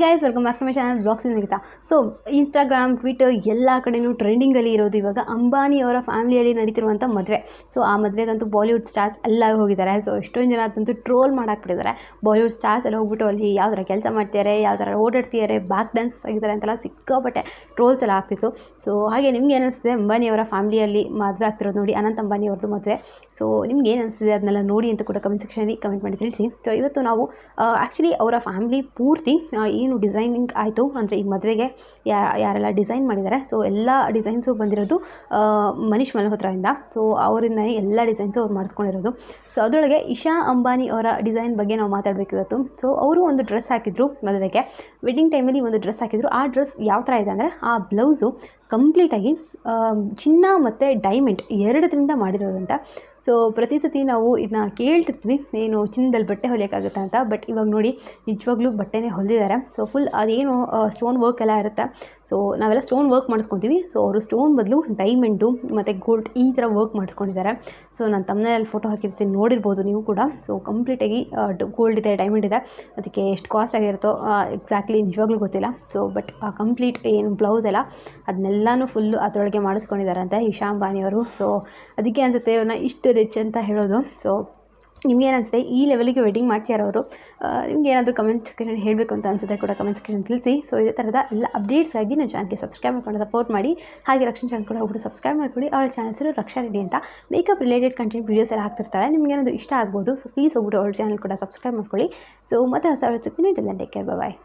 Guys welcome back to my channel blogs Nikhita. So Instagram, Twitter ಎಲ್ಲ ಕಡೆಯೂ ಟ್ರೆಂಡಿಂಗಲ್ಲಿ ಇರೋದು ಇವಾಗ ಅಂಬಾನಿ ಅವರ ಫ್ಯಾಮಿಲಿಯಲ್ಲಿ ನಡೀತಿರುವಂಥ ಮದುವೆ. ಸೊ ಆ ಮದುವೆಗಂತೂ ಬಾಲಿವುಡ್ ಸ್ಟಾರ್ಸ್ ಎಲ್ಲ ಹೋಗಿದ್ದಾರೆ. ಸೊ ಎಷ್ಟೊಂದು ಜನ ಅದಂತೂ ಟ್ರೋಲ್ ಮಾಡಾಕ್ಬಿಟ್ಟಿದ್ದಾರೆ. ಬಾಲಿವುಡ್ ಸ್ಟಾರ್ಸ್ ಎಲ್ಲ ಹೋಗ್ಬಿಟ್ಟು ಅಲ್ಲಿ ಯಾವ ಥರ ಕೆಲಸ ಮಾಡ್ತಿದ್ದಾರೆ, ಯಾವ ಥರ ಓಡಾಡ್ತಿದ್ದಾರೆ, ಬ್ಯಾಕ್ ಡ್ಯಾನ್ಸಸ್ ಆಗಿದ್ದಾರೆ ಅಂತೆಲ್ಲ ಸಿಕ್ಕಾಪಟ್ಟೆ ಟ್ರೋಲ್ಸ್ ಎಲ್ಲ ಆಗ್ತಿತ್ತು. ಸೊ ಹಾಗೆ ನಿಮ್ಗೆ ಏನಿಸ್ತಿದೆ ಅಂಬಾನಿ ಅವರ ಫ್ಯಾಮಿಲಿಯಲ್ಲಿ ಮದುವೆ ಆಗ್ತಿರೋದು ನೋಡಿ, ಅನಂತ್ ಅಂಬಾನಿ ಅವ್ರದ್ದು ಮದುವೆ. ಸೊ ನಿಮ್ಗೆ ಏನು ಅನಿಸ್ತಿದೆ ಅದನ್ನೆಲ್ಲ ನೋಡಿ ಅಂತ ಕೂಡ ಕಮೆಂಟ್ ಸೆಕ್ಷನಲ್ಲಿ ಕಮೆಂಟ್ ಮಾಡಿ ತಿಳಿಸಿ. ಸೊ ಇವತ್ತು ನಾವು ಆ್ಯಕ್ಚುಲಿ ಅವರ ಫ್ಯಾಮಿಲಿ ಪೂರ್ತಿ ಏನು ಡಿಸೈನಿಂಗ್ ಆಯಿತು ಅಂದರೆ ಈ ಮದುವೆಗೆ ಯಾರೆಲ್ಲ ಡಿಸೈನ್ ಮಾಡಿದ್ದಾರೆ, ಸೊ ಎಲ್ಲ ಡಿಸೈನ್ಸು ಬಂದಿರೋದು ಮನೀಶ್ ಮಲ್ಹೋತ್ರಾಯಿಂದ. ಸೊ ಅವರಿಂದನೇ ಎಲ್ಲ ಡಿಸೈನ್ಸು ಅವ್ರು ಮಾಡಿಸ್ಕೊಂಡಿರೋದು. ಸೊ ಅದರೊಳಗೆ ಇಶಾ ಅಂಬಾನಿ ಅವರ ಡಿಸೈನ್ ಬಗ್ಗೆ ನಾವು ಮಾತಾಡಬೇಕು ಇವತ್ತು. ಸೊ ಅವರು ಒಂದು ಡ್ರೆಸ್ ಹಾಕಿದ್ರು ಮದುವೆಗೆ, ವೆಡ್ಡಿಂಗ್ ಟೈಮಲ್ಲಿ ಒಂದು ಡ್ರೆಸ್ ಹಾಕಿದ್ರು. ಆ ಡ್ರೆಸ್ ಯಾವ ಥರ ಇದೆ ಅಂದರೆ, ಆ ಬ್ಲೌಸು ಕಂಪ್ಲೀಟಾಗಿ ಚಿನ್ನ ಮತ್ತು ಡೈಮಂಡ್ ಎರಡರಿಂದ ಮಾಡಿರೋದಂತ. ಸೊ ಪ್ರತಿ ಸತಿ ನಾವು ಇದನ್ನ ಕೇಳ್ತಿರ್ತೀವಿ, ಏನು ಚಿನ್ನದಲ್ಲಿ ಬಟ್ಟೆ ಹೊಲಿಯೋಕ್ಕಾಗುತ್ತಾ ಅಂತ. ಬಟ್ ಇವಾಗ ನೋಡಿ ನಿಜವಾಗ್ಲೂ ಬಟ್ಟೆನೇ ಹೊಲಿದಿದ್ದಾರೆ. ಸೊ ಫುಲ್ ಅದೇನು ಸ್ಟೋನ್ ವರ್ಕ್ ಎಲ್ಲ ಇರುತ್ತೆ. ಸೊ ನಾವೆಲ್ಲ ಸ್ಟೋನ್ ವರ್ಕ್ ಮಾಡಿಸ್ಕೊತೀವಿ. ಸೊ ಅವರು ಸ್ಟೋನ್ ಬದಲು ಡೈಮಂಡು ಮತ್ತು ಗೋಲ್ಡ್ ಈ ಥರ ವರ್ಕ್ ಮಾಡಿಸ್ಕೊಂಡಿದ್ದಾರೆ. ಸೊ ನಾನು ತಮ್ಮನೇಲಿ ಫೋಟೋ ಹಾಕಿರ್ತೀನಿ, ನೋಡಿರ್ಬೋದು ನೀವು ಕೂಡ. ಸೊ ಕಂಪ್ಲೀಟಾಗಿ ಗೋಲ್ಡ್ ಇದೆ, ಡೈಮಂಡ್ ಇದೆ. ಅದಕ್ಕೆ ಎಷ್ಟು ಕಾಸ್ಟ್ ಆಗಿರುತ್ತೋ ಎಕ್ಸಾಕ್ಟ್ಲಿ ನಿಜವಾಗ್ಲೂ ಗೊತ್ತಿಲ್ಲ. ಸೊ ಬಟ್ ಕಂಪ್ಲೀಟ್ ಏನು ಬ್ಲೌಸ್ ಎಲ್ಲ ಅದನ್ನೆಲ್ಲನೂ ಫುಲ್ಲು ಅದರೊಳಗೆ ಮಾಡಿಸ್ಕೊಂಡಿದ್ದಾರೆ ಅಂತ ಇಶಾ ಅಂಬಾನಿ ಅವರು. ಸೊ ಅದಕ್ಕೆ ಅನಿಸುತ್ತೆ ಅವ್ರನ್ನ ಇಷ್ಟು ರಿಚ್ ಅಂತ ಹೇಳೋದು. ಸೊ ನಿಮ್ಗೇನು ಅನಿಸುತ್ತೆ, ಈ ಲೆವೆಲಿಗೆ ವೆಡ್ಡಿಂಗ್ ಮಾಡ್ತಿದ್ದಾರೆ ಅವರು? ನಿಮ್ಗೆ ಏನಾದರೂ ಕಮೆಂಟ್ ಸೆಕ್ಷನ್ ಹೇಳಬೇಕು ಅಂತ ಅನಿಸುತ್ತೆ ಕೂಡ ಕಮೆಂಟ್ ಸೆಕ್ಷನ್ ತಿಳಿಸಿ. ಸೊ ಇದೇ ಥರದ ಎಲ್ಲ ಅಪ್ಡೇಟ್ಸ್ಗಾಗಿ ನನ್ನ ಚಾನಲ್ಗೆ ಸಬ್ಸ್ಕ್ರೈಬ್ ಮಾಡ್ಕೊಂಡು ಸಪೋರ್ಟ್ ಮಾಡಿ. ಹಾಗೆ ರಕ್ಷಣಾ ಚಾನಲ್ ಕೂಡ ಹೋಗ್ಬಿಟ್ಟು ಸಬ್ಸ್ಕ್ರೈಬ್ ಮಾಡ್ಕೊಳ್ಳಿ. ಅವಳ ಚಾನಲ್ ಹೆಸರು ರಕ್ಷಾ ರೆಡ್ಡಿ ಅಂತ. ಮೇಕಪ್ ರಿಲೇಟೆಡ್ ಕಂಟೆಂಟ್ ವೀಡಿಯೋಸ್ ಎಲ್ಲ ಹಾಕ್ತಿರ್ತಾಳೆ, ನಿಮ್ಗೆ ಏನಾದರೂ ಇಷ್ಟ ಆಗ್ಬೋದು. ಸೊ ಪ್ಲೀಸ್ ಹೋಗ್ಬಿಟ್ಟು ಅವಳ ಚಾನಲ್ ಕೂಡ ಸಬ್ಸ್ಕ್ರೈಬ್ ಮಾಡ್ಕೊಳ್ಳಿ. ಸೊ ಮತ್ತೆ ಹೊಸ ಸಿಗ್ತೀನಿ. ಟೆಕ್ ಕೇರ್, ಬಾಯ್.